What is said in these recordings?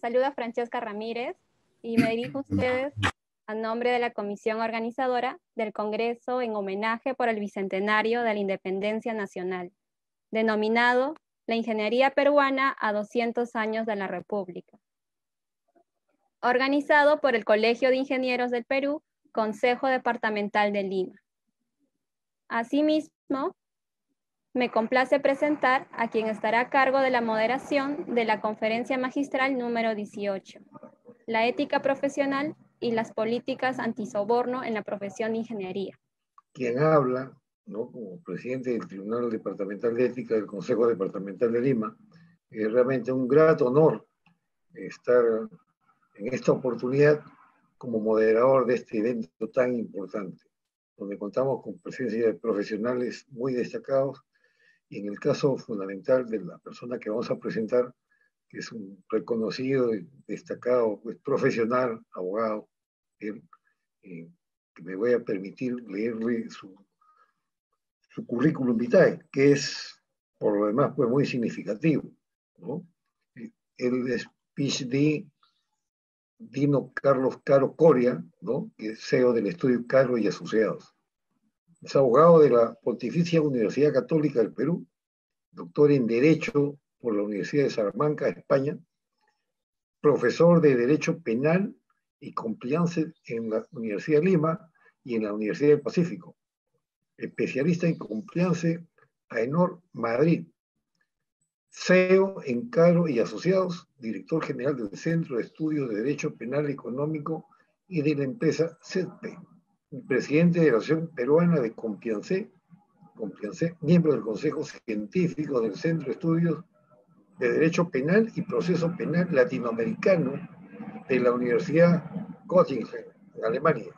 saluda Francesca Ramírez y me dirijo a ustedes a nombre de la comisión organizadora del Congreso en homenaje por el Bicentenario de la Independencia Nacional, denominado La Ingeniería Peruana a 200 años de la República, organizado por el Colegio de Ingenieros del Perú, Consejo Departamental de Lima. Asimismo, me complace presentar a quien estará a cargo de la moderación de la conferencia magistral número 18, la ética profesional y las políticas antisoborno en la profesión de ingeniería. Quien habla, ¿no?, como presidente del Tribunal Departamental de Ética del Consejo Departamental de Lima, es realmente un grato honor estar en esta oportunidad como moderador de este evento tan importante, donde contamos con presencia de profesionales muy destacados, y en el caso fundamental de la persona que vamos a presentar, que es un reconocido y destacado profesional, abogado, que me voy a permitir leerle su currículum vitae, que es, por lo demás, pues muy significativo, ¿no? Él es PhD Dino Carlos Caro Coria, ¿no?, que es CEO del estudio Caro y Asociados. Es abogado de la Pontificia Universidad Católica del Perú, doctor en Derecho por la Universidad de Salamanca, España, profesor de Derecho Penal y Compliance en la Universidad de Lima y en la Universidad del Pacífico, especialista en Compliance AENOR Madrid, CEO en Caro y Asociados, director general del Centro de Estudios de Derecho Penal Económico y de la empresa CEDPE, presidente de la Asociación Peruana de Compliance, miembro del Consejo Científico del Centro de Estudios de Derecho Penal y Proceso Penal Latinoamericano de la Universidad Göttingen, en Alemania,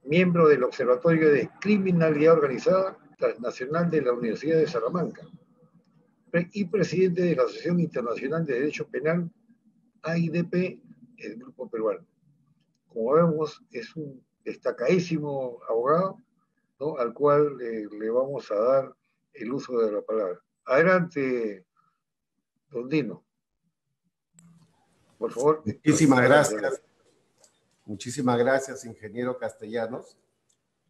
miembro del Observatorio de Criminalidad Organizada Transnacional de la Universidad de Salamanca y presidente de la Asociación Internacional de Derecho Penal, AIDP, el grupo peruano. Como vemos, es un destacadísimo abogado, ¿no?, al cual le vamos a dar el uso de la palabra. Adelante, don Dino. Por favor. Muchísimas gracias. Muchísimas gracias, ingeniero Castellanos.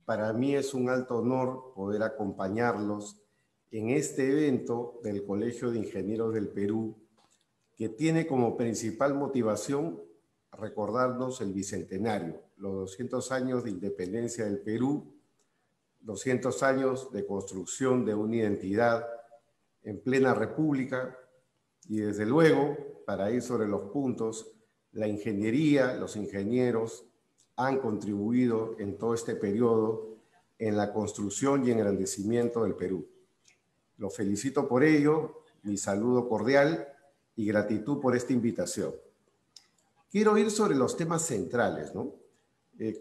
Para mí es un alto honor poder acompañarlos en este evento del Colegio de Ingenieros del Perú, que tiene como principal motivación recordarnos el Bicentenario, los 200 años de independencia del Perú, 200 años de construcción de una identidad en plena república, y desde luego, para ir sobre los puntos, la ingeniería, los ingenieros han contribuido en todo este periodo en la construcción y engrandecimiento del Perú. Los felicito por ello, mi saludo cordial y gratitud por esta invitación. Quiero ir sobre los temas centrales, ¿no?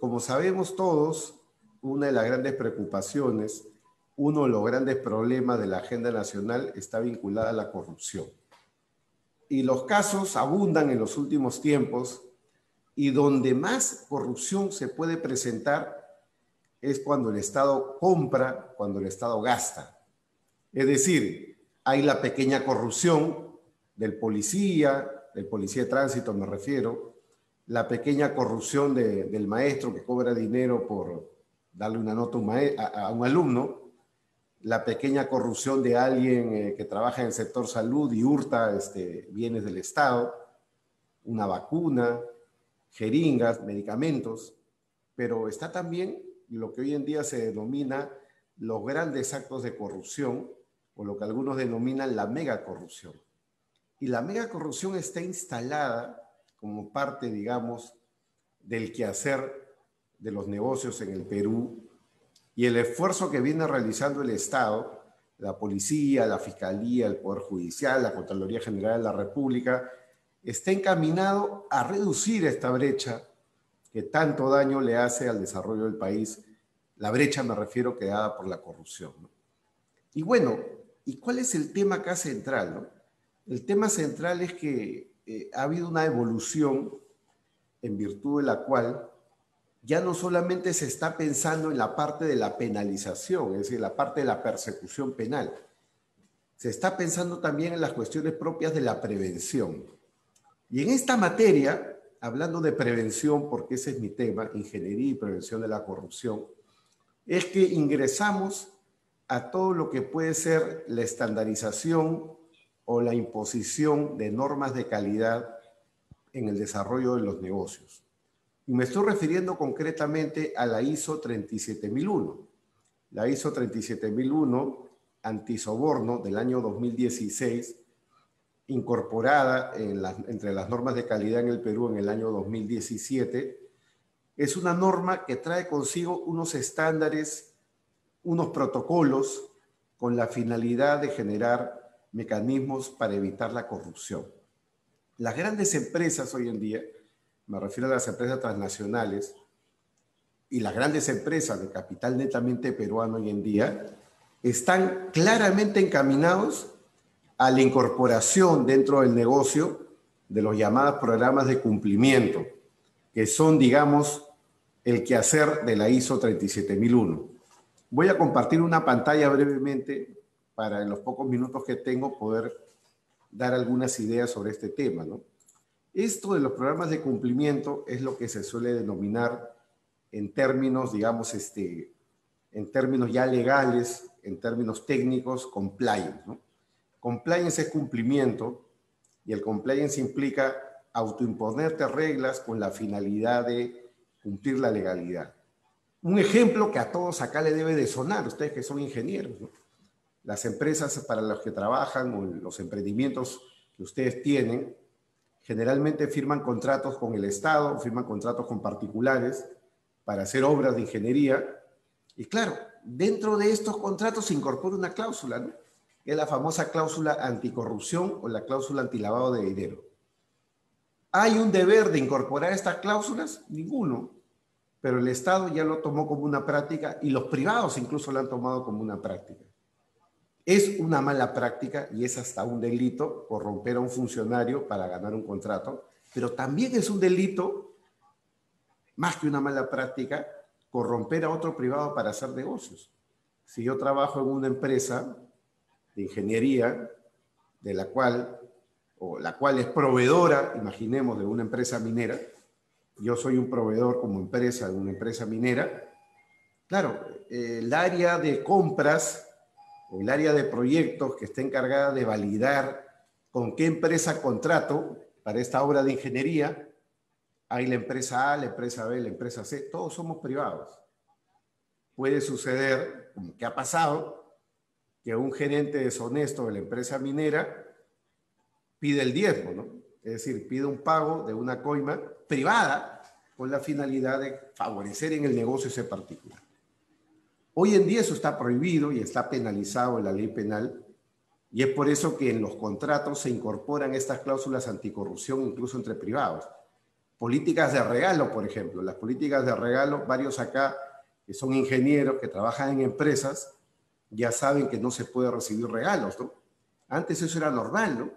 Como sabemos todos, una de las grandes preocupaciones, uno de los grandes problemas de la agenda nacional está vinculada a la corrupción. Y los casos abundan en los últimos tiempos, y donde más corrupción se puede presentar es cuando el Estado compra, cuando el Estado gasta. Es decir, hay la pequeña corrupción del policía de tránsito me refiero, la pequeña corrupción del maestro que cobra dinero por darle una nota a un alumno, la pequeña corrupción de alguien que trabaja en el sector salud y hurta bienes del Estado, una vacuna, jeringas, medicamentos, pero está también lo que hoy en día se denomina los grandes actos de corrupción, o lo que algunos denominan la megacorrupción. Y la megacorrupción está instalada como parte, digamos, del quehacer de los negocios en el Perú, y el esfuerzo que viene realizando el Estado, la Policía, la Fiscalía, el Poder Judicial, la Contraloría General de la República, está encaminado a reducir esta brecha que tanto daño le hace al desarrollo del país. La brecha me refiero creada por la corrupción, ¿no? Y bueno, ¿y cuál es el tema acá central, no? El tema central es que ha habido una evolución en virtud de la cual ya no solamente se está pensando en la parte de la penalización, es decir, la parte de la persecución penal, se está pensando también en las cuestiones propias de la prevención. Y en esta materia, hablando de prevención, porque ese es mi tema, ingeniería y prevención de la corrupción, es que ingresamos a todo lo que puede ser la estandarización o la imposición de normas de calidad en el desarrollo de los negocios. Y me estoy refiriendo concretamente a la ISO 37001. La ISO 37001, antisoborno del año 2016, incorporada entre las normas de calidad en el Perú en el año 2017, es una norma que trae consigo unos estándares, unos protocolos con la finalidad de generar mecanismos para evitar la corrupción. Las grandes empresas hoy en día, me refiero a las empresas transnacionales y las grandes empresas de capital netamente peruano hoy en día, están claramente encaminados a la incorporación dentro del negocio de los llamados programas de cumplimiento, que son, digamos, el quehacer de la ISO 37001. Voy a compartir una pantalla brevemente para en los pocos minutos que tengo poder dar algunas ideas sobre este tema, ¿no? Esto de los programas de cumplimiento es lo que se suele denominar en términos, digamos, en términos ya legales, en términos técnicos, compliance, ¿no? Compliance es cumplimiento y el compliance implica autoimponerte reglas con la finalidad de cumplir la legalidad. Un ejemplo que a todos acá le debe de sonar, ustedes que son ingenieros, ¿no? Las empresas para las que trabajan o los emprendimientos que ustedes tienen, generalmente firman contratos con el Estado, firman contratos con particulares para hacer obras de ingeniería. Y claro, dentro de estos contratos se incorpora una cláusula, ¿no? Es la famosa cláusula anticorrupción o la cláusula antilavado de dinero. ¿Hay un deber de incorporar estas cláusulas? Ninguno. Pero el Estado ya lo tomó como una práctica y los privados incluso lo han tomado como una práctica. Es una mala práctica y es hasta un delito corromper a un funcionario para ganar un contrato, pero también es un delito, más que una mala práctica, corromper a otro privado para hacer negocios. Si yo trabajo en una empresa de ingeniería, de la cual es proveedora, imaginemos, de una empresa minera, yo soy un proveedor como empresa de una empresa minera, claro, el área de compras o el área de proyectos que está encargada de validar con qué empresa contrato para esta obra de ingeniería, hay la empresa A, la empresa B, la empresa C, todos somos privados. Puede suceder, como que ha pasado, que un gerente deshonesto de la empresa minera pide el diezmo, ¿no? Es decir, pide un pago de una coima privada con la finalidad de favorecer en el negocio ese particular. Hoy en día eso está prohibido y está penalizado en la ley penal y es por eso que en los contratos se incorporan estas cláusulas anticorrupción incluso entre privados. Políticas de regalo, por ejemplo. Las políticas de regalo, varios acá que son ingenieros, que trabajan en empresas, ya saben que no se puede recibir regalos, ¿no? Antes eso era normal, ¿no?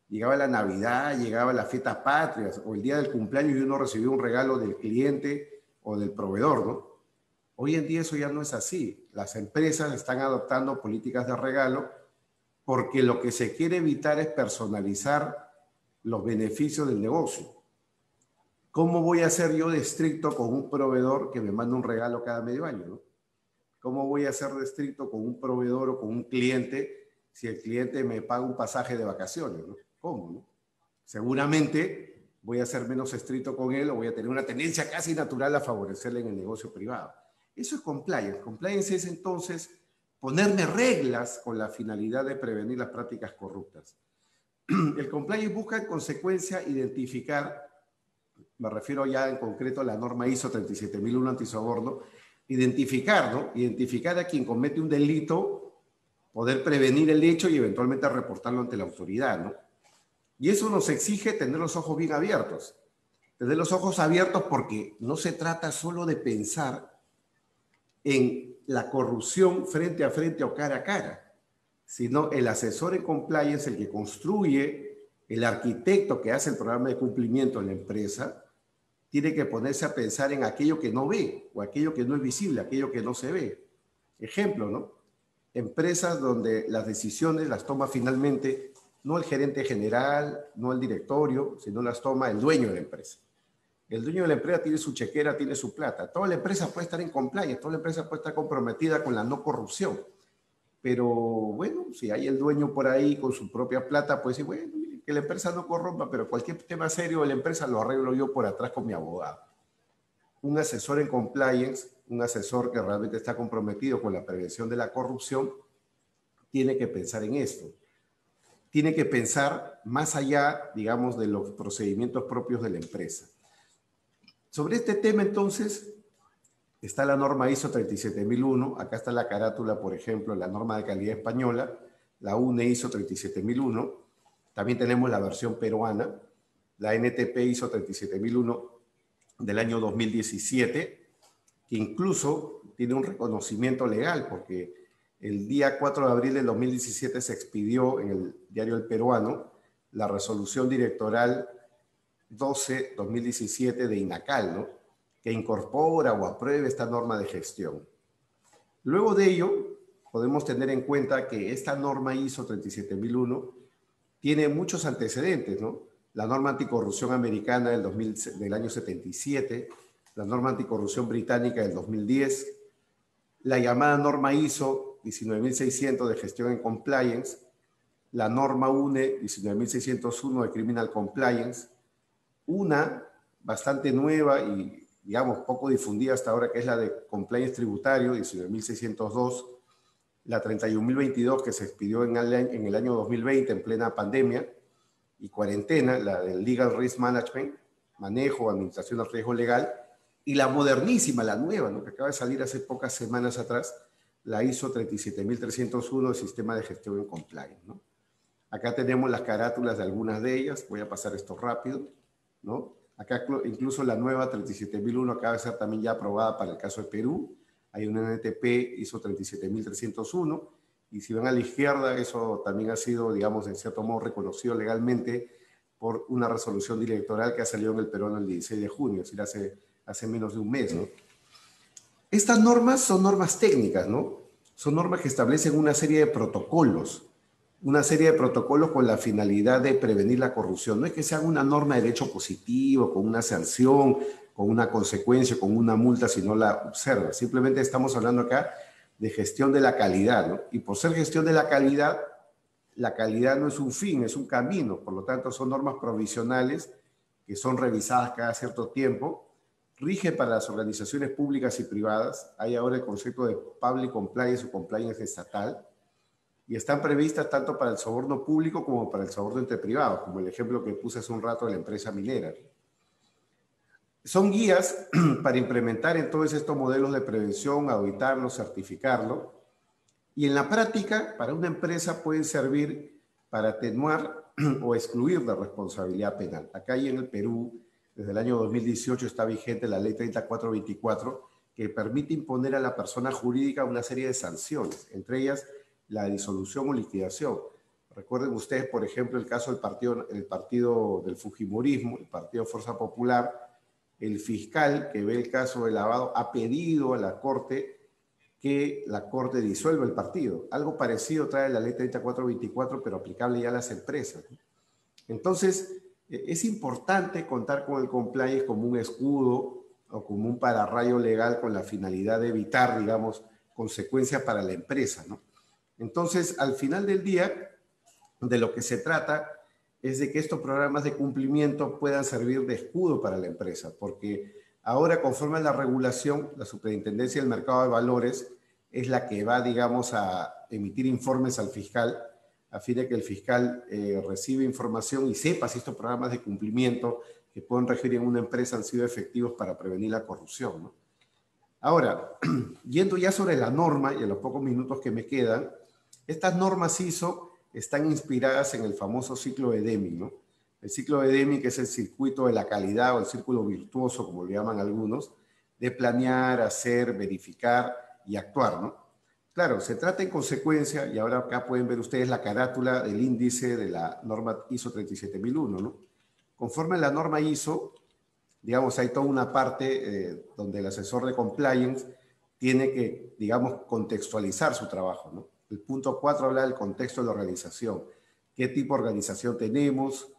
Llegaba la Navidad, llegaba las fiestas patrias o el día del cumpleaños y uno recibía un regalo del cliente o del proveedor, ¿no? Hoy en día eso ya no es así. Las empresas están adoptando políticas de regalo porque lo que se quiere evitar es personalizar los beneficios del negocio. ¿Cómo voy a ser yo de estricto con un proveedor que me manda un regalo cada medio año, ¿no? ¿Cómo voy a ser de estricto con un proveedor o con un cliente si el cliente me paga un pasaje de vacaciones, ¿no? ¿Cómo, no? Seguramente voy a ser menos estricto con él o voy a tener una tendencia casi natural a favorecerle en el negocio privado. Eso es compliance. Compliance es entonces ponerme reglas con la finalidad de prevenir las prácticas corruptas. El compliance busca en consecuencia identificar, me refiero ya en concreto a la norma ISO 37001 antisoborno, identificar, ¿no? Identificar a quien comete un delito, poder prevenir el hecho y eventualmente reportarlo ante la autoridad, ¿no? Y eso nos exige tener los ojos bien abiertos. Tener los ojos abiertos porque no se trata solo de pensar en la corrupción frente a frente o cara a cara, sino el asesor en compliance, el que construye, el arquitecto que hace el programa de cumplimiento en la empresa, tiene que ponerse a pensar en aquello que no ve o aquello que no es visible, aquello que no se ve. Ejemplo, ¿no? Empresas donde las decisiones las toma finalmente no el gerente general, no el directorio, sino las toma el dueño de la empresa. El dueño de la empresa tiene su chequera, tiene su plata. Toda la empresa puede estar en compliance, toda la empresa puede estar comprometida con la no corrupción. Pero bueno, si hay el dueño por ahí con su propia plata, pues sí, bueno, que la empresa no corrompa, pero cualquier tema serio de la empresa lo arreglo yo por atrás con mi abogado. Un asesor en compliance, un asesor que realmente está comprometido con la prevención de la corrupción, tiene que pensar en esto. Tiene que pensar más allá, digamos, de los procedimientos propios de la empresa. Sobre este tema, entonces, está la norma ISO 37001. Acá está la carátula, por ejemplo, la norma de calidad española, la UNE ISO 37001. También tenemos la versión peruana, la NTP ISO 37001 del año 2017, que incluso tiene un reconocimiento legal, porque el día 4 de abril del 2017 se expidió en el diario El Peruano la resolución directoral 12-2017 de INACAL, ¿no?, que incorpora o apruebe esta norma de gestión. Luego de ello, podemos tener en cuenta que esta norma ISO 37001 tiene muchos antecedentes, ¿no? La norma anticorrupción americana del año 77, la norma anticorrupción británica del 2010, la llamada norma ISO 19600 de gestión en compliance, la norma UNE 19601 de criminal compliance, una bastante nueva y, digamos, poco difundida hasta ahora, que es la de compliance tributario 19602, la 31022 que se expidió en el año 2020 en plena pandemia y cuarentena, la del Legal Risk Management, manejo, administración del riesgo legal, y la modernísima, la nueva, ¿no?, que acaba de salir hace pocas semanas atrás, la ISO 37301 del sistema de gestión en compliance, ¿no? Acá tenemos las carátulas de algunas de ellas, voy a pasar esto rápido, ¿no? Acá incluso la nueva 37001 acaba de ser también ya aprobada para el caso de Perú. Hay una NTP ISO 37301, y si ven a la izquierda, eso también ha sido, digamos, en cierto modo reconocido legalmente por una resolución directoral que ha salido en el Perú el 16 de junio, es decir, hace menos de un mes, ¿no? Estas normas son normas técnicas, ¿no? Son normas que establecen una serie de protocolos con la finalidad de prevenir la corrupción. No es que sea una norma de derecho positivo, con una sanción, con una consecuencia, con una multa, si no la observa. Simplemente estamos hablando acá de gestión de la calidad, ¿no? Y por ser gestión de la calidad no es un fin, es un camino. Por lo tanto, son normas provisionales que son revisadas cada cierto tiempo. Rige para las organizaciones públicas y privadas. Hay ahora el concepto de public compliance o compliance estatal, y están previstas tanto para el soborno público como para el soborno entre privados, como el ejemplo que puse hace un rato de la empresa minera. Son guías para implementar entonces estos modelos de prevención, auditarlos, certificarlos, y en la práctica, para una empresa pueden servir para atenuar o excluir la responsabilidad penal. Acá y en el Perú, desde el año 2018 está vigente la ley 3424, que permite imponer a la persona jurídica una serie de sanciones, entre ellas la disolución o liquidación. Recuerden ustedes, por ejemplo, el caso del partido del Fujimorismo, el Partido Fuerza Popular. El fiscal que ve el caso de lavado ha pedido a la Corte que la Corte disuelva el partido. Algo parecido trae la ley 3424, pero aplicable ya a las empresas. Entonces, es importante contar con el compliance como un escudo o como un pararrayo legal con la finalidad de evitar, digamos, consecuencias para la empresa, ¿no? Entonces, al final del día, de lo que se trata es de que estos programas de cumplimiento puedan servir de escudo para la empresa, porque ahora, conforme a la regulación, la Superintendencia del Mercado de Valores es la que va, digamos, a emitir informes al fiscal, a fin de que el fiscal reciba información y sepa si estos programas de cumplimiento que pueden regir en una empresa han sido efectivos para prevenir la corrupción, ¿no? Ahora, yendo ya sobre la norma, y en los pocos minutos que me quedan, estas normas ISO están inspiradas en el famoso ciclo de Deming, ¿no? El ciclo de Deming, que es el circuito de la calidad o el círculo virtuoso, como lo llaman algunos, de planear, hacer, verificar y actuar, ¿no? Claro, se trata en consecuencia, y ahora acá pueden ver ustedes la carátula del índice de la norma ISO 37001, ¿no? Conforme a la norma ISO, digamos, hay toda una parte donde el asesor de compliance tiene que, digamos, contextualizar su trabajo, ¿no? El punto 4 habla del contexto de la organización. qué tipo de organización tenemos,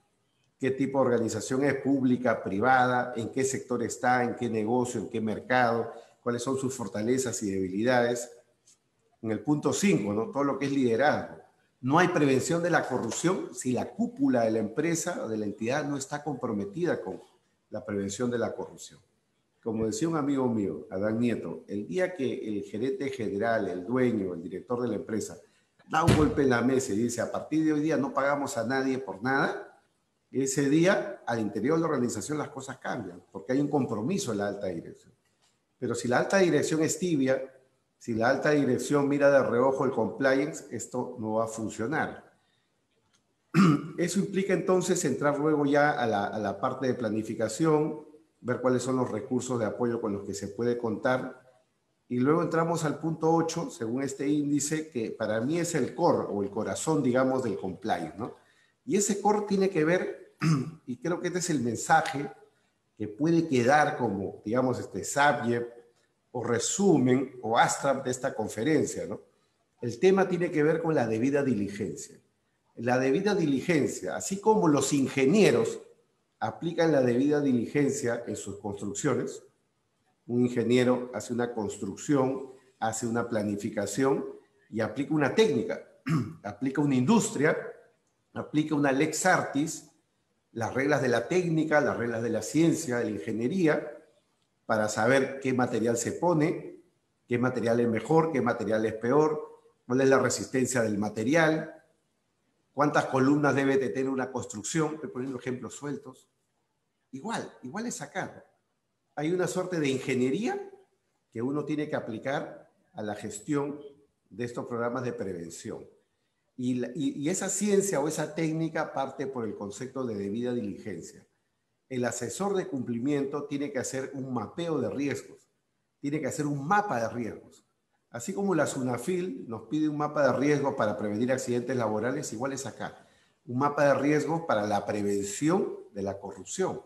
qué tipo de organización es pública, privada, en qué sector está, en qué negocio, en qué mercado, cuáles son sus fortalezas y debilidades. En el punto 5, ¿no? Todo lo que es liderazgo. No hay prevención de la corrupción si la cúpula de la empresa o de la entidad no está comprometida con la prevención de la corrupción. Como decía un amigo mío, Adán Nieto, el día que el gerente general, el dueño, el director de la empresa da un golpe en la mesa y dice, a partir de hoy día no pagamos a nadie por nada, ese día al interior de la organización las cosas cambian, porque hay un compromiso en la alta dirección. Pero si la alta dirección es tibia, si la alta dirección mira de reojo el compliance, esto no va a funcionar. Eso implica entonces entrar luego ya a la parte de planificación, ver cuáles son los recursos de apoyo con los que se puede contar. Y luego entramos al punto 8, según este índice, que para mí es el core o el corazón, digamos, del compliance, ¿no? Y ese core tiene que ver, y creo que este es el mensaje que puede quedar como, digamos, subject o resumen o abstract de esta conferencia, ¿no? El tema tiene que ver con la debida diligencia. La debida diligencia, así como los ingenieros aplican la debida diligencia en sus construcciones, un ingeniero hace una construcción, hace una planificación y aplica una técnica, aplica una industria, aplica una lex artis, las reglas de la técnica, las reglas de la ciencia, de la ingeniería, para saber qué material se pone, qué material es mejor, qué material es peor, cuál es la resistencia del material, cuántas columnas debe de tener una construcción. Estoy poniendo ejemplos sueltos. Igual es acá. Hay una suerte de ingeniería que uno tiene que aplicar a la gestión de estos programas de prevención. Y esa ciencia o esa técnica parte por el concepto de debida diligencia. El asesor de cumplimiento tiene que hacer un mapeo de riesgos, tiene que hacer un mapa de riesgos. Así como la SUNAFIL nos pide un mapa de riesgos para prevenir accidentes laborales, igual es acá. Un mapa de riesgos para la prevención de la corrupción.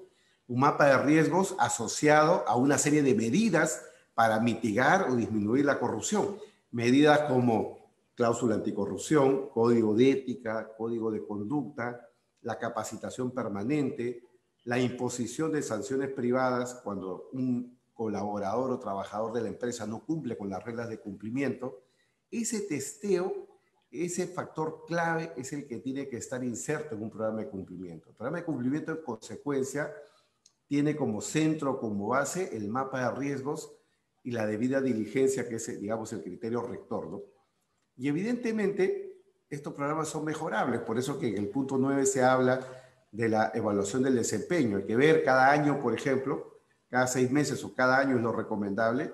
Un mapa de riesgos asociado a una serie de medidas para mitigar o disminuir la corrupción. Medidas como cláusula anticorrupción, código de ética, código de conducta, la capacitación permanente, la imposición de sanciones privadas cuando un colaborador o trabajador de la empresa no cumple con las reglas de cumplimiento. Ese testeo, ese factor clave es el que tiene que estar inserto en un programa de cumplimiento. El programa de cumplimiento, en consecuencia, tiene como centro, como base, el mapa de riesgos y la debida diligencia, que es, digamos, el criterio rector, ¿no? Y evidentemente, estos programas son mejorables, por eso que en el punto 9 se habla de la evaluación del desempeño. Hay que ver cada año, por ejemplo, cada 6 meses o cada año es lo recomendable,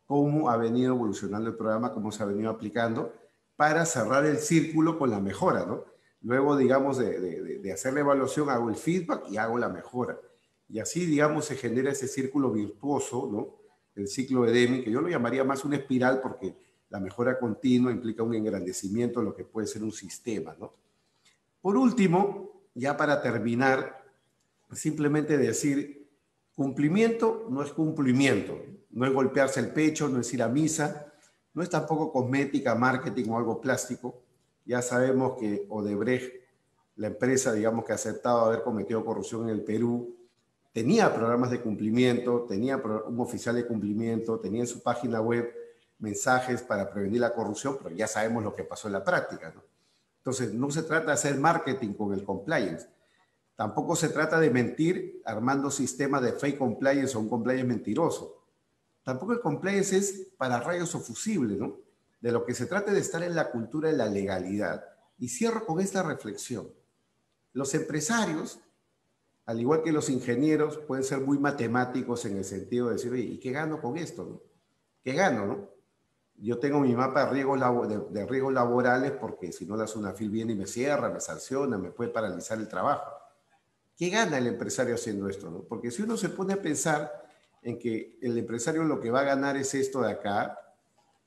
cómo ha venido evolucionando el programa, cómo se ha venido aplicando, para cerrar el círculo con la mejora, ¿no? Luego, digamos, de hacer la evaluación, hago el feedback y hago la mejora. Y así, digamos, se genera ese círculo virtuoso, ¿no? El ciclo de Deming, que yo lo llamaría más una espiral porque la mejora continua implica un engrandecimiento de lo que puede ser un sistema, ¿no? Por último, ya para terminar, simplemente decir, cumplimiento no es cumplimiento, no es golpearse el pecho, no es ir a misa, no es tampoco cosmética, marketing o algo plástico. Ya sabemos que Odebrecht, la empresa, digamos, que ha aceptado haber cometido corrupción en el Perú, tenía programas de cumplimiento, tenía un oficial de cumplimiento, tenía en su página web mensajes para prevenir la corrupción, pero ya sabemos lo que pasó en la práctica, ¿no? Entonces, no se trata de hacer marketing con el compliance. Tampoco se trata de mentir armando sistemas de fake compliance o un compliance mentiroso. Tampoco el compliance es para rayos o fusibles, ¿no? De lo que se trata es de estar en la cultura de la legalidad. Y cierro con esta reflexión. Los empresarios, al igual que los ingenieros, pueden ser muy matemáticos en el sentido de decir, oye, ¿y qué gano con esto, no? ¿Qué gano, no? Yo tengo mi mapa de riesgos laborales porque si no la SUNAFIL viene y me cierra, me sanciona, me puede paralizar el trabajo. ¿Qué gana el empresario haciendo esto, no? Porque si uno se pone a pensar en que el empresario lo que va a ganar es esto de acá,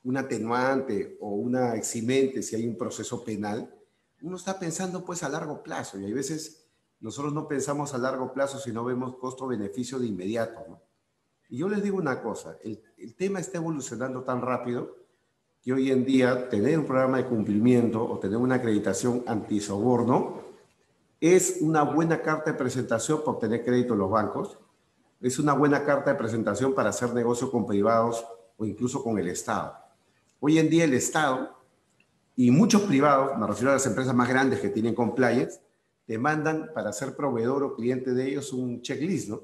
un atenuante o una eximente si hay un proceso penal, uno está pensando pues a largo plazo y hay veces nosotros no pensamos a largo plazo si no vemos costo-beneficio de inmediato, ¿no? Y yo les digo una cosa, el tema está evolucionando tan rápido que hoy en día tener un programa de cumplimiento o tener una acreditación antisoborno es una buena carta de presentación para obtener crédito en los bancos, es una buena carta de presentación para hacer negocio con privados o incluso con el Estado. Hoy en día el Estado y muchos privados, me refiero a las empresas más grandes que tienen compliance, te mandan para ser proveedor o cliente de ellos un checklist, ¿no?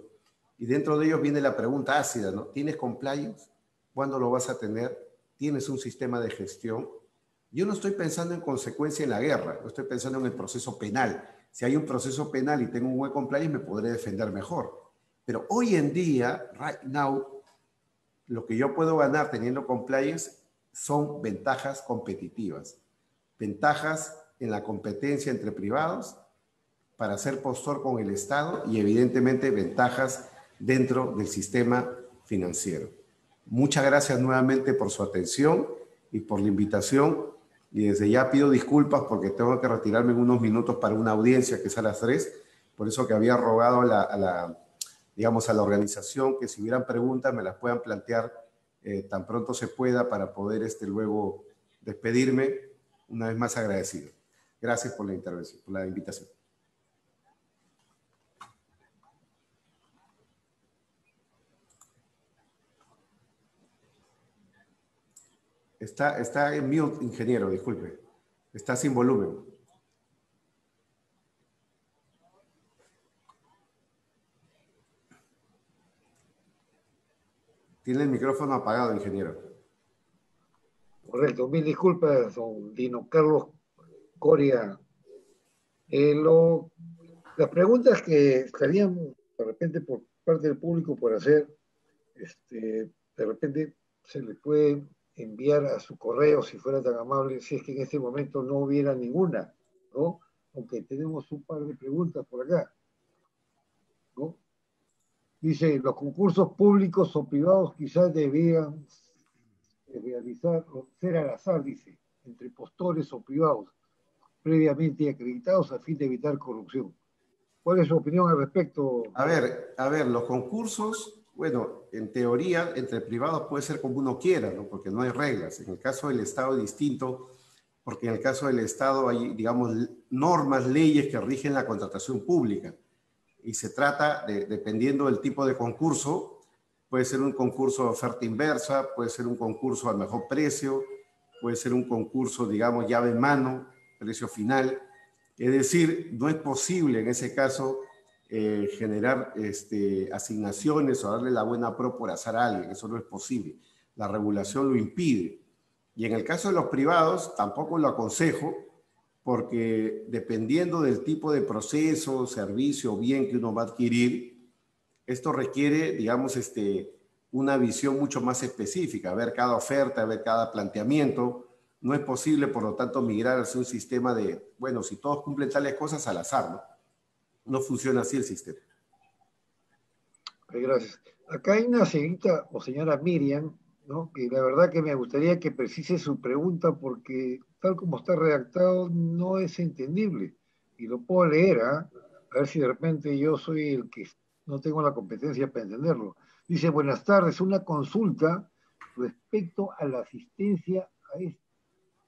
Y dentro de ellos viene la pregunta ácida, ¿no? ¿Tienes compliance? ¿Cuándo lo vas a tener? ¿Tienes un sistema de gestión? Yo no estoy pensando en consecuencia en la guerra, yo estoy pensando en el proceso penal. Si hay un proceso penal y tengo un buen compliance, me podré defender mejor. Pero hoy en día, right now, lo que yo puedo ganar teniendo compliance son ventajas competitivas. Ventajas en la competencia entre privados para ser postor con el Estado y evidentemente ventajas dentro del sistema financiero. Muchas gracias nuevamente por su atención y por la invitación. Y desde ya pido disculpas porque tengo que retirarme en unos minutos para una audiencia que es a las 3. Por eso que había rogado a la organización que si hubieran preguntas me las puedan plantear tan pronto se pueda para poder luego despedirme. Una vez más agradecido. Gracias por la intervención, por la invitación. Está en mute, ingeniero, disculpe. Está sin volumen. Tiene el micrófono apagado, ingeniero. Correcto, mil disculpas, don Dino Carlos Coria. Las preguntas que estarían de repente por parte del público por hacer, de repente se le puede enviar a su correo, si fuera tan amable, si es que en este momento no hubiera ninguna, ¿no? Aunque tenemos un par de preguntas por acá, ¿no? Dice, los concursos públicos o privados quizás debían ser al azar, dice, entre postores o privados previamente acreditados a fin de evitar corrupción. ¿Cuál es su opinión al respecto? A ver, los concursos, bueno, en teoría, entre privados puede ser como uno quiera, ¿no? Porque no hay reglas. En el caso del Estado es distinto, porque en el caso del Estado hay, digamos, normas, leyes que rigen la contratación pública. Y se trata de, dependiendo del tipo de concurso, puede ser un concurso de oferta inversa, puede ser un concurso al mejor precio, puede ser un concurso, digamos, llave en mano, precio final. Es decir, no es posible en ese caso generar asignaciones o darle la buena pro por azar a alguien. Eso no es posible. La regulación lo impide. Y en el caso de los privados, tampoco lo aconsejo, porque dependiendo del tipo de proceso, servicio o bien que uno va a adquirir, esto requiere, digamos, una visión mucho más específica, ver cada oferta, ver cada planteamiento. No es posible, por lo tanto, migrar hacia un sistema de, bueno, si todos cumplen tales cosas, al azar, ¿no? No funciona así el sistema. Gracias. Acá hay una señorita o señora Miriam, ¿no? Que la verdad que me gustaría que precise su pregunta porque tal como está redactado no es entendible. Y lo puedo leer, ¿ah? A ver si de repente yo soy el que no tengo la competencia para entenderlo. Dice, buenas tardes, una consulta respecto a la asistencia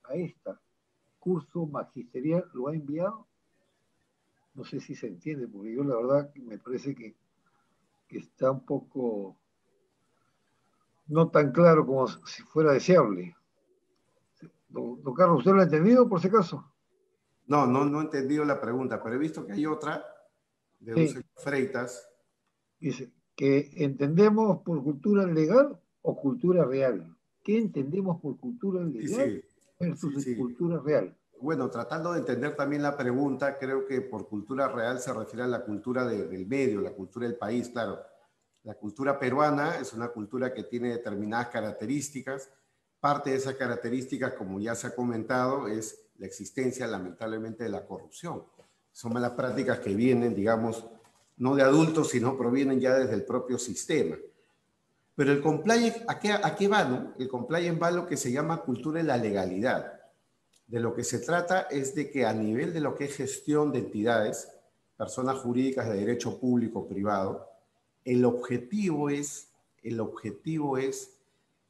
a esta curso magisterial. ¿Lo ha enviado? No sé si se entiende, porque yo la verdad me parece que está un poco no tan claro como si fuera deseable. Don Carlos, ¿usted lo ha entendido por si acaso? No he entendido la pregunta, pero he visto que hay otra de un señor Freitas. Dice que entendemos por cultura legal o cultura real. ¿Qué entendemos por cultura legal versus cultura real? Bueno, tratando de entender también la pregunta, creo que por cultura real se refiere a la cultura del medio, la cultura del país, claro. La cultura peruana es una cultura que tiene determinadas características. Parte de esas características, como ya se ha comentado, es la existencia, lamentablemente, de la corrupción. Son malas prácticas que vienen, digamos, no de adultos, sino provienen ya desde el propio sistema. Pero el compliance, ¿a qué va, no? El compliance va a lo que se llama cultura de la legalidad. De lo que se trata es de que a nivel de lo que es gestión de entidades, personas jurídicas de derecho público o privado, el objetivo es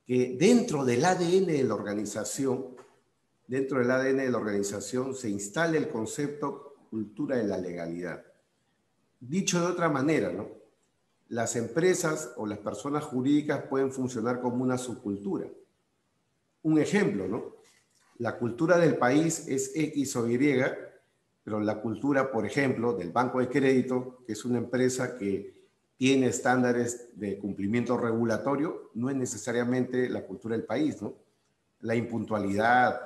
que dentro del ADN de la organización, se instale el concepto cultura de la legalidad. Dicho de otra manera, ¿no? Las empresas o las personas jurídicas pueden funcionar como una subcultura. Un ejemplo, ¿no? La cultura del país es X o Y, pero la cultura, por ejemplo, del Banco de Crédito, que es una empresa que tiene estándares de cumplimiento regulatorio, no es necesariamente la cultura del país, ¿no? La impuntualidad,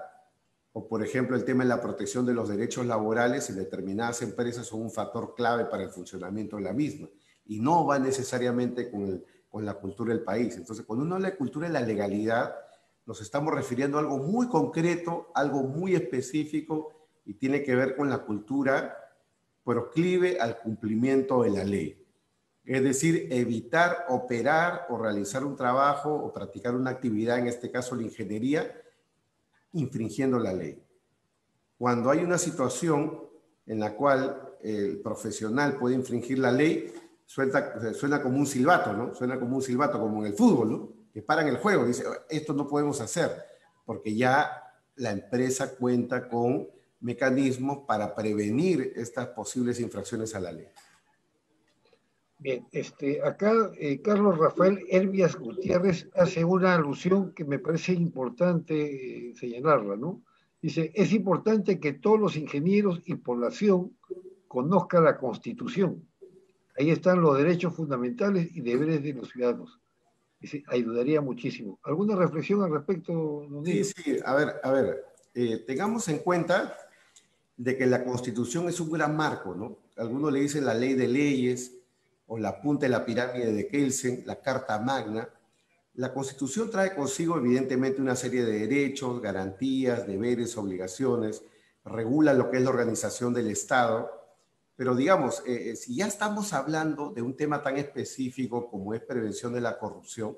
o por ejemplo el tema de la protección de los derechos laborales en determinadas empresas son un factor clave para el funcionamiento de la misma, y no va necesariamente con la cultura del país. Entonces, cuando uno habla de cultura de la legalidad, nos estamos refiriendo a algo muy concreto, algo muy específico, y tiene que ver con la cultura proclive al cumplimiento de la ley. Es decir, evitar operar o realizar un trabajo o practicar una actividad, en este caso la ingeniería, infringiendo la ley. Cuando hay una situación en la cual el profesional puede infringir la ley, suena como un silbato, ¿no? Suena como un silbato, como en el fútbol, ¿no? Que paran el juego, dice, esto no podemos hacer, porque ya la empresa cuenta con mecanismos para prevenir estas posibles infracciones a la ley. Bien, acá Carlos Rafael Herbias Gutiérrez hace una alusión que me parece importante señalarla, ¿no? Dice, es importante que todos los ingenieros y población conozcan la Constitución. Ahí están los derechos fundamentales y deberes de los ciudadanos. Dice, ayudaría muchísimo. ¿Alguna reflexión al respecto, don Sí, Nilo? sí, a ver, tengamos en cuenta de que la Constitución es un gran marco, ¿no? Algunos le dicen la ley de leyes o la punta de la pirámide de Kelsen, la Carta Magna. La Constitución trae consigo evidentemente una serie de derechos, garantías, deberes, obligaciones, regula lo que es la organización del Estado, pero digamos, si ya estamos hablando de un tema tan específico como es prevención de la corrupción,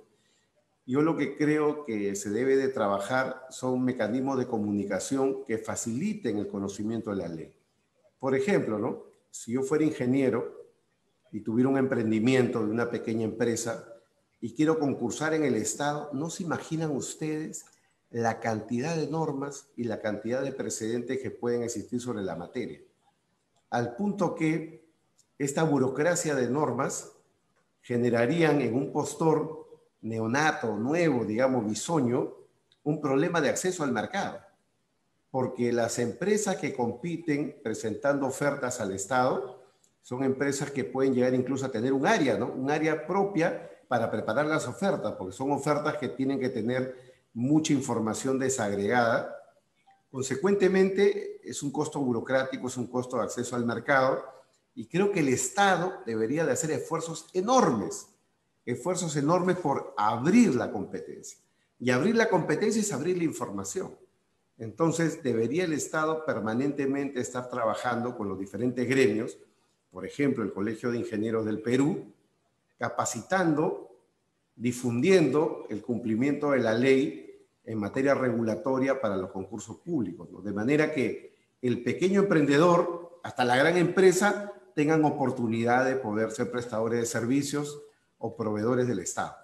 yo lo que creo que se debe de trabajar son mecanismos de comunicación que faciliten el conocimiento de la ley. Por ejemplo, ¿no? Si yo fuera ingeniero y tuviera un emprendimiento de una pequeña empresa y quiero concursar en el Estado, ¿no se imaginan ustedes la cantidad de normas y la cantidad de precedentes que pueden existir sobre la materia? Al punto que esta burocracia de normas generarían en un postor neonato, nuevo, digamos, bisoño, un problema de acceso al mercado. Porque las empresas que compiten presentando ofertas al Estado son empresas que pueden llegar incluso a tener un área, ¿no? Un área propia para preparar las ofertas, porque son ofertas que tienen que tener mucha información desagregada. Consecuentemente, es un costo burocrático, es un costo de acceso al mercado, y creo que el Estado debería de hacer esfuerzos enormes por abrir la competencia. Y abrir la competencia es abrir la información. Entonces, debería el Estado permanentemente estar trabajando con los diferentes gremios, por ejemplo, el Colegio de Ingenieros del Perú, capacitando, difundiendo el cumplimiento de la ley en materia regulatoria para los concursos públicos, ¿no? De manera que el pequeño emprendedor, hasta la gran empresa, tengan oportunidad de poder ser prestadores de servicios o proveedores del Estado.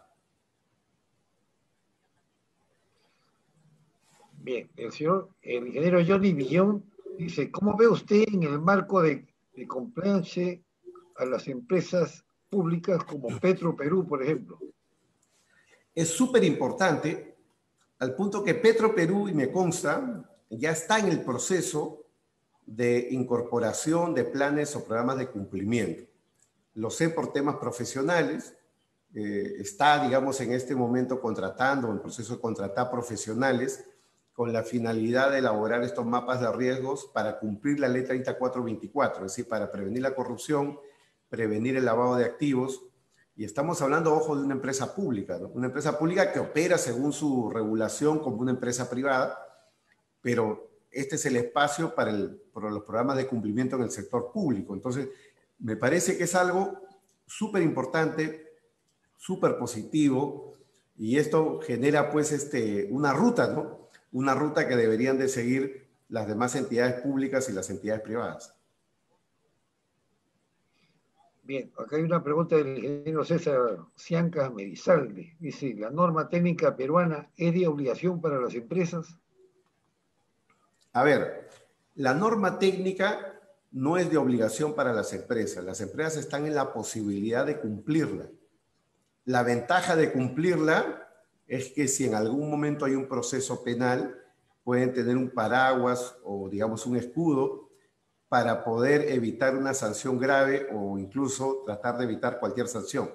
Bien, el ingeniero Johnny Villón dice, ¿cómo ve usted en el marco de compliance a las empresas públicas como Petro Perú, por ejemplo? Es súper importante, al punto que Petro Perú, y me consta, ya está en el proceso de incorporación de planes o programas de cumplimiento. Lo sé por temas profesionales, está, digamos, en este momento contratando, en el proceso de contratar profesionales con la finalidad de elaborar estos mapas de riesgos para cumplir la ley 3424, es decir, para prevenir la corrupción, prevenir el lavado de activos. Y estamos hablando, ojo, de una empresa pública, ¿no? Una empresa pública que opera según su regulación como una empresa privada, pero este es el espacio para los programas de cumplimiento en el sector público. Entonces, me parece que es algo súper importante, súper positivo, y esto genera pues una ruta, ¿no? Una ruta que deberían de seguir las demás entidades públicas y las entidades privadas. Bien, acá hay una pregunta del ingeniero César Cianca Medizalde. Dice, ¿la norma técnica peruana es de obligación para las empresas? A ver, la norma técnica no es de obligación para las empresas. Las empresas están en la posibilidad de cumplirla. La ventaja de cumplirla es que si en algún momento hay un proceso penal, pueden tener un paraguas o, digamos, un escudo para poder evitar una sanción grave o incluso tratar de evitar cualquier sanción.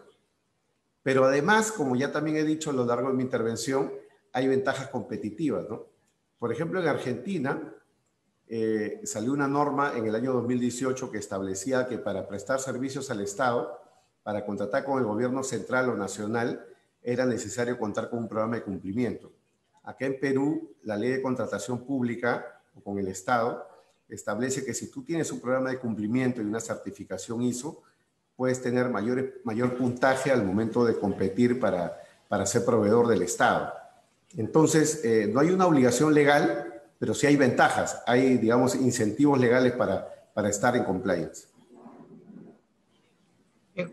Pero además, como ya también he dicho a lo largo de mi intervención, hay ventajas competitivas, ¿no? Por ejemplo, en Argentina salió una norma en el año 2018 que establecía que para prestar servicios al Estado, para contratar con el gobierno central o nacional, era necesario contar con un programa de cumplimiento. Acá en Perú, la ley de contratación pública o con el Estado establece que si tú tienes un programa de cumplimiento y una certificación ISO, puedes tener mayor puntaje al momento de competir para ser proveedor del Estado. Entonces, no hay una obligación legal, pero sí hay ventajas, hay, digamos, incentivos legales para estar en compliance.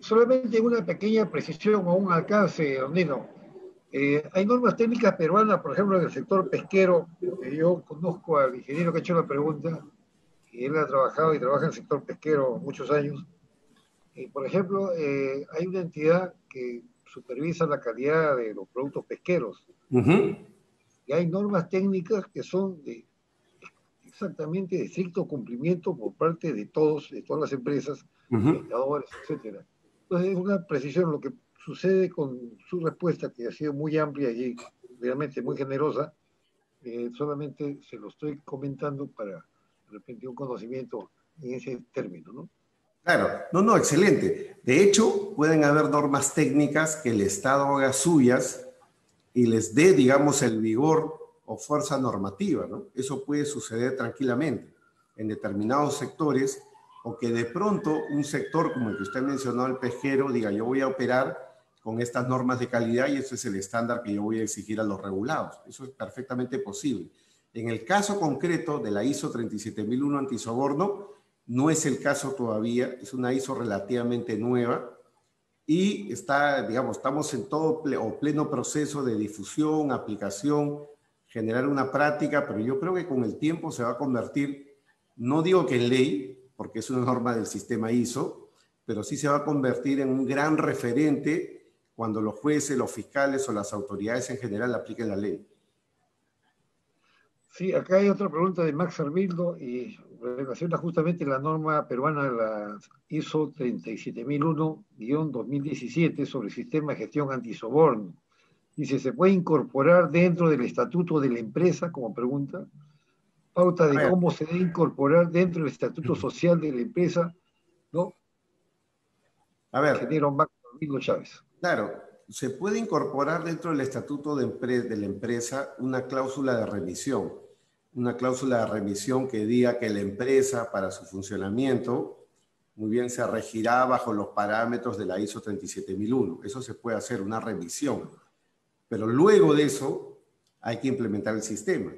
Solamente una pequeña precisión o un alcance, don Nino. Hay normas técnicas peruanas, por ejemplo, en el sector pesquero. Yo conozco al ingeniero que ha hecho la pregunta, y él ha trabajado y trabaja en el sector pesquero muchos años. Y, por ejemplo, hay una entidad que supervisa la calidad de los productos pesqueros. Y hay normas técnicas que son exactamente de estricto cumplimiento por parte de todas las empresas, pescadores, etcétera. Entonces, es una precisión lo que sucede con su respuesta, que ha sido muy amplia y realmente muy generosa. Solamente se lo estoy comentando para, de repente, un conocimiento en ese término, ¿no? Claro, no, excelente. De hecho, pueden haber normas técnicas que el Estado haga suyas y les dé, digamos, el vigor o fuerza normativa, ¿no? Eso puede suceder tranquilamente en determinados sectores, o que de pronto un sector como el que usted mencionó, el pesquero, diga, yo voy a operar con estas normas de calidad y este es el estándar que yo voy a exigir a los regulados. Eso es perfectamente posible. En el caso concreto de la ISO 37001 antisoborno, no es el caso todavía, es una ISO relativamente nueva y está, digamos, estamos en todo pleno proceso de difusión, aplicación, generar una práctica, pero yo creo que con el tiempo se va a convertir, no digo que en ley, porque es una norma del sistema ISO, pero sí se va a convertir en un gran referente cuando los jueces, los fiscales o las autoridades en general apliquen la ley. Sí, acá hay otra pregunta de Max Arbildo y relaciona justamente la norma peruana, la ISO 37001-2017 sobre el sistema de gestión antisoborno. Dice, ¿se puede incorporar dentro del estatuto de la empresa? Como pregunta. Pauta de cómo se debe incorporar dentro del estatuto social de la empresa, ¿no? A ver. Ingeniero Max Arbildo Chávez. Claro, se puede incorporar dentro del estatuto de la empresa una cláusula de remisión. Una cláusula de remisión que diga que la empresa, para su funcionamiento, muy bien, se regirá bajo los parámetros de la ISO 37001. Eso se puede hacer, una remisión. Pero luego de eso, hay que implementar el sistema.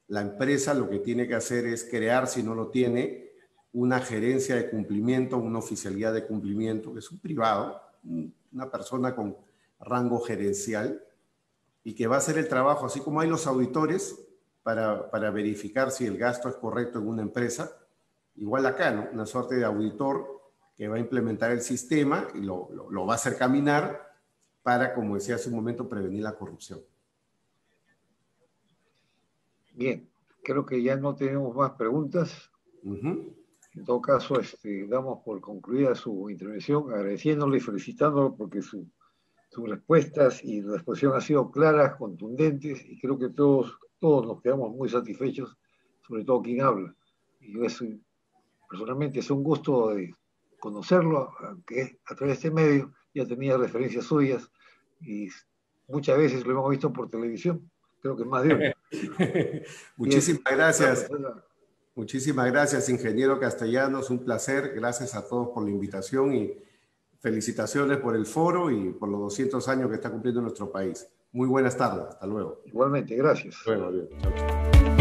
La empresa lo que tiene que hacer es crear, si no lo tiene, una gerencia de cumplimiento, una oficialidad de cumplimiento, que es un privado, una persona con rango gerencial, y que va a hacer el trabajo, así como hay los auditores, para verificar si el gasto es correcto en una empresa. Igual acá, ¿no? Una suerte de auditor que va a implementar el sistema y lo va a hacer caminar para, como decía hace un momento, prevenir la corrupción. Bien, creo que ya no tenemos más preguntas. En todo caso, damos por concluida su intervención, agradeciéndole y felicitándolo porque sus respuestas y la exposición han sido claras, contundentes, y creo que todos nos quedamos muy satisfechos, sobre todo quien habla. Y yo personalmente es un gusto de conocerlo, aunque a través de este medio ya tenía referencias suyas y muchas veces lo hemos visto por televisión, creo que más de uno. Muchísimas gracias. Muchísimas gracias, ingeniero Castellanos, un placer. Gracias a todos por la invitación y felicitaciones por el foro y por los 200 años que está cumpliendo nuestro país. Muy buenas tardes, hasta luego. Igualmente, gracias. Hasta luego, adiós. Chao, chao.